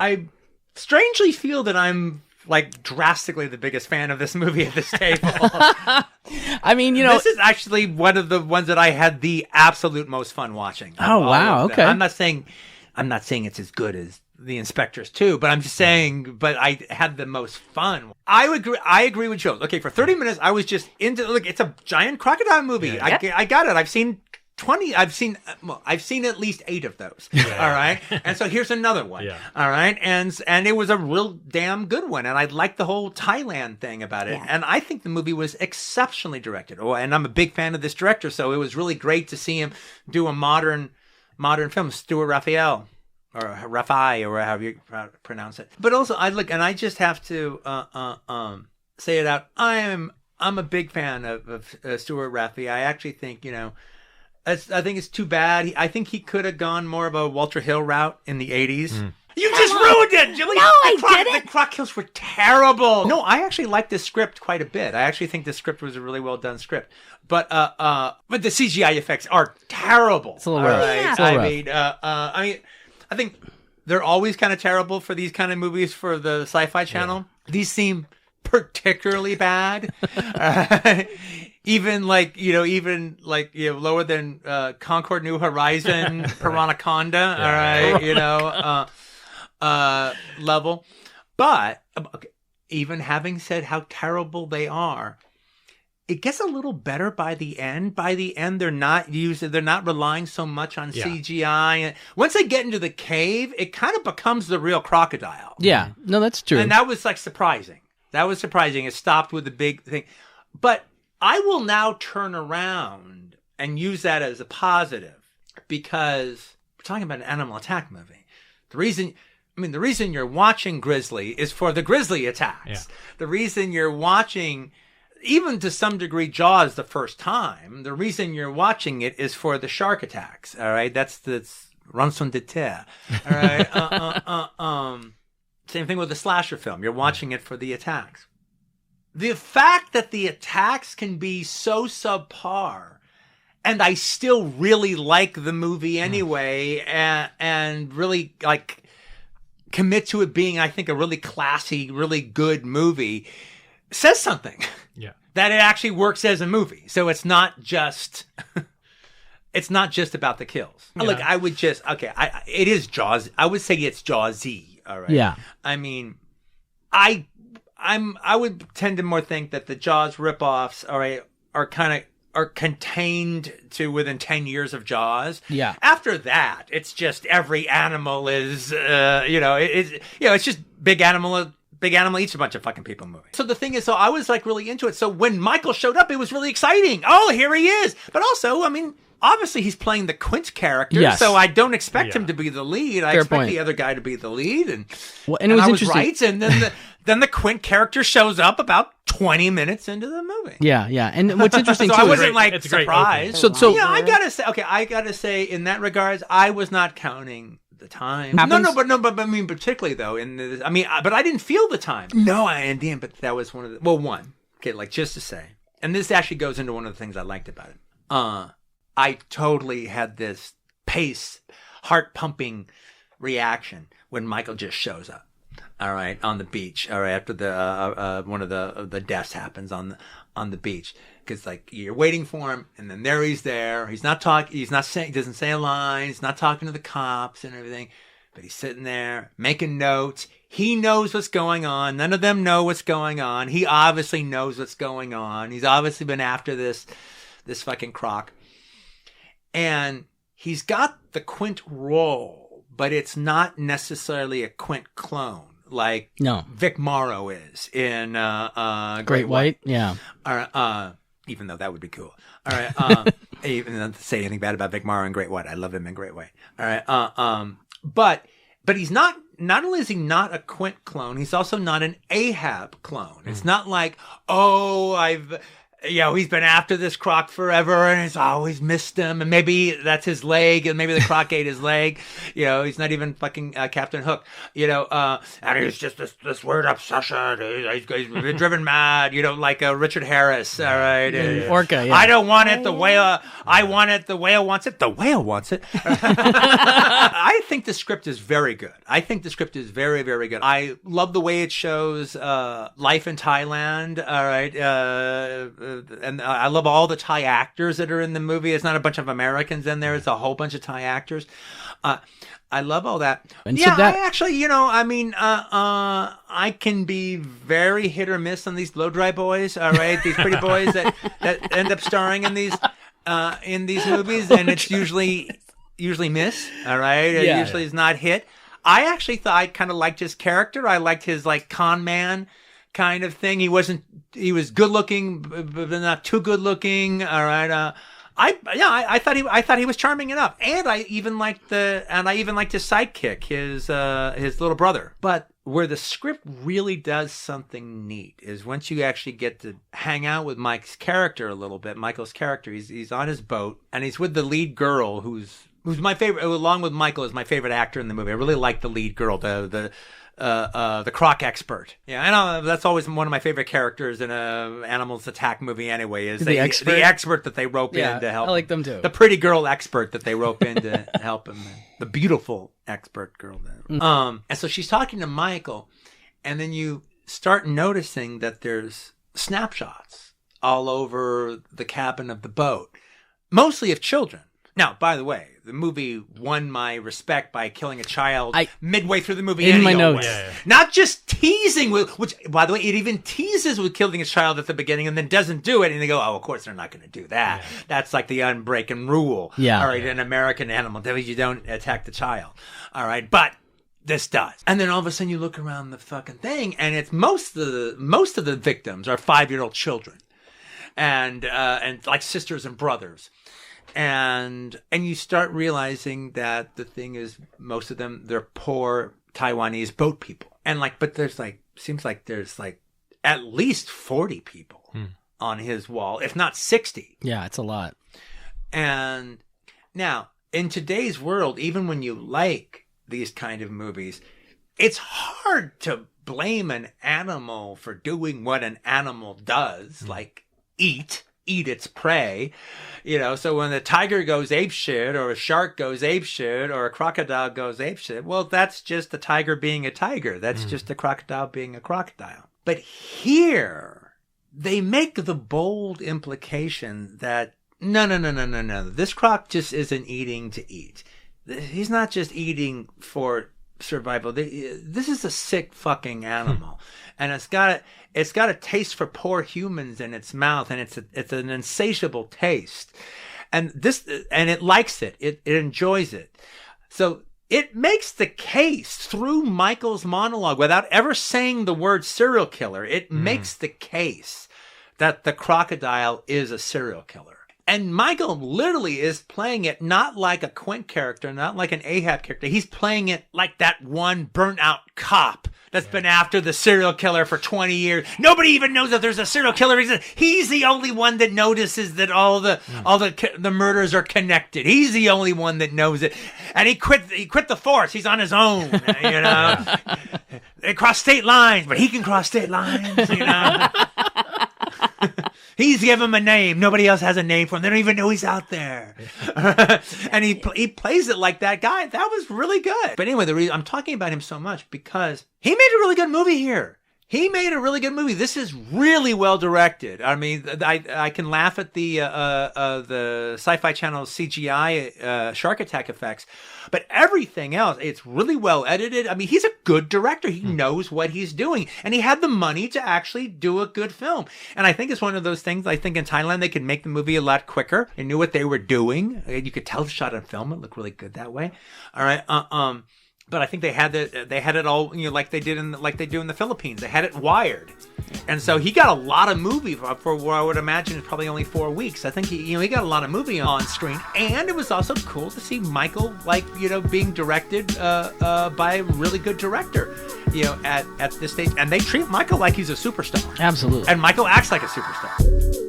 I strangely feel that I'm like drastically the biggest fan of this movie at this table. I mean, you know, this is actually one of the ones that I had the absolute most fun watching. Oh, wow. Okay. I'm not saying it's as good as The Inspectors 2, but I'm just saying, but I had the most fun. I agree with Joe. Okay, for 30 minutes, I was just into, look, it's a giant crocodile movie. Yeah. I got it. I've seen at least 8 of those. Yeah. All right. And so here's another one. Yeah. All right. And it was a real damn good one. And I liked the whole Thailand thing about it. Yeah. And I think the movie was exceptionally directed. Oh, and I'm a big fan of this director. So it was really great to see him do a modern film, Stewart Raffill. Or Raffi, or however you pronounce it. But also, I just have to say it out. I'm a big fan of Stewart Raffi. I actually think, I think it's too bad. I think he could have gone more of a Walter Hill route in the 80s. Mm. You just ruined it, Julie! No, I didn't! The Croc kills were terrible! No, I actually like this script quite a bit. I actually think this script was a really well done script. But the CGI effects are terrible. It's a little rough. Right? Yeah. I mean, I think they're always kind of terrible for these kind of movies for the Sci-Fi Channel. Yeah. These seem particularly bad. Even lower than Concord New Horizon, Piranaconda, all right, level. But even having said how terrible they are, it gets a little better by the end. By the end, they're not relying so much on CGI. And once they get into the cave, it kind of becomes the real crocodile. Yeah, no, that's true. And that was surprising. It stopped with the big thing. But I will now turn around and use that as a positive, because we're talking about an animal attack movie. The reason you're watching Grizzly is for the grizzly attacks. Yeah. The reason you're watching, even to some degree, Jaws the first time, the reason you're watching it is for the shark attacks. All right, that's rançon de terre. All right, same thing with the slasher film. You're watching it for the attacks. The fact that the attacks can be so subpar, and I still really like the movie anyway, and really commit to it being, I think, a really classy, really good movie, says something. Yeah. That it actually works as a movie. So it's not just about the kills. Yeah. Look, it is Jaws. I would say it's Jaws-y. All right. Yeah. I mean, I would tend to more think that the Jaws ripoffs are contained to within 10 years of Jaws. Yeah. After that, it's just every animal is it's just big animal eats a bunch of fucking people movie. So the thing is, I was really into it. So when Michael showed up, it was really exciting. Oh, here he is. But also, I mean, obviously he's playing the Quint character, yes. So I don't expect him to be the lead. I expect the other guy to be the lead, and it was I was interesting. Right. And then the Quint character shows up about 20 minutes into the movie. Yeah, yeah. And what's interesting so too, I wasn't surprised. So yeah, I gotta say, in that regards, I was not counting the time. Happens? But I mean, particularly though, but I didn't feel the time. No, I didn't. But that was one of the just to say, and this actually goes into one of the things I liked about it. I totally had this heart-pumping reaction when Michael just shows up. All right, on the beach. All right, after the one of the deaths happens on the beach, because you're waiting for him, and then he's there. He's not talking. He doesn't say a line. He's not talking to the cops and everything, but he's sitting there making notes. He knows what's going on. None of them know what's going on. He obviously knows what's going on. He's obviously been after this fucking Croc. And he's got the Quint role, but it's not necessarily a Quint clone like Vic Morrow is in Great White. Yeah. Even though that would be cool. All right. Even not to say anything bad about Vic Morrow in Great White. I love him in Great White. All right. But he's not only is he not a Quint clone, he's also not an Ahab clone. It's not like, he's been after this Croc forever and he's always missed him. And maybe that's his leg and maybe the Croc ate his leg. He's not even fucking Captain Hook, and he's just this weird obsession. He's been driven mad, like Richard Harris. All right. Orca, yeah. I don't want it the whale. I want it. The whale wants it. The whale wants it. I think the script is very good. I think the script is very, very good. I love the way it shows life in Thailand. All right. And I love all the Thai actors that are in the movie. It's not a bunch of Americans in there. It's a whole bunch of Thai actors. I love all that. And yeah, so I actually, I can be very hit or miss on these blow dry boys. All right, these pretty boys that end up starring in these movies, and it's usually miss. All right, it usually is not hit. I actually thought I kind of liked his character. I liked his con man kind of thing. He was good looking, but not too good looking. All right. I thought he was charming enough, and I even liked his sidekick, his little brother. But where the script really does something neat is once you actually get to hang out with Mike's character a little bit. Michael's character, he's on his boat and he's with the lead girl who's my favorite, along with Michael, is my favorite actor in the movie. I really like the lead girl, the Croc expert. Yeah, I know that's always one of my favorite characters in a animals attack movie anyway, is the expert that they rope in to help. I like them too. The pretty girl expert that they rope in to help him. The beautiful expert girl. And so she's talking to Michael, and then you start noticing that there's snapshots all over the cabin of the boat, mostly of children. Now, by the way, the movie won my respect by killing a child midway through the movie. In my notes. Not just teasing with, which, by the way, it even teases with killing a child at the beginning and then doesn't do it. And they go, oh, of course they're not going to do that. Yeah. That's like the unbreaking rule. Yeah. All right, in American animal, you don't attack the child. All right, but this does. And then all of a sudden you look around the fucking thing, and it's most of the victims are 5-year-old children, and like sisters and brothers. And you start realizing that the thing is, most of them, they're poor Taiwanese boat people. And but there's seems like there's at least 40 people on his wall, if not 60. Yeah, it's a lot. And now, in today's world, even when you like these kind of movies, it's hard to blame an animal for doing what an animal does, like eat its prey, so when the tiger goes apeshit, or a shark goes apeshit, or a crocodile goes apeshit, well, that's just a tiger being a tiger. That's just a crocodile being a crocodile. But here, they make the bold implication that no, this croc just isn't eating to eat. He's not just eating for survival. This is a sick fucking animal. And it's got a taste for poor humans in its mouth, and it's an insatiable taste, and it likes it. It enjoys it. So it makes the case through Michael's monologue without ever saying the word serial killer. It makes the case that the crocodile is a serial killer. And Michael literally is playing it not like a Quint character, not like an Ahab character. He's playing it like that one burnt out cop that's been after the serial killer for 20 years. Nobody even knows that there's a serial killer. He's the only one that notices that all the murders are connected. He's the only one that knows it. And he quit the force. He's on his own, They cross state lines, but he can cross state lines, He's given him a name. Nobody else has a name for him. They don't even know he's out there. And he plays it like that guy. That was really good. But anyway, the reason I'm talking about him so much, because he made a really good movie here. He made a really good movie. This is really well directed. I mean, I can laugh at the Sci-Fi Channel CGI shark attack effects, but everything else, it's really well edited. I mean, he's a good director. He knows what he's doing, and he had the money to actually do a good film. And I think it's one of those things. I think in Thailand they could make the movie a lot quicker. They knew what they were doing. You could tell the shot on film. It looked really good that way. All right. But I think they had it all, like they do in the Philippines. They had it wired, and so he got a lot of movie for what I would imagine is probably only 4 weeks. I think he got a lot of movie on screen, and it was also cool to see Michael being directed by a really good director, at this stage. And they treat Michael like he's a superstar. Absolutely. And Michael acts like a superstar.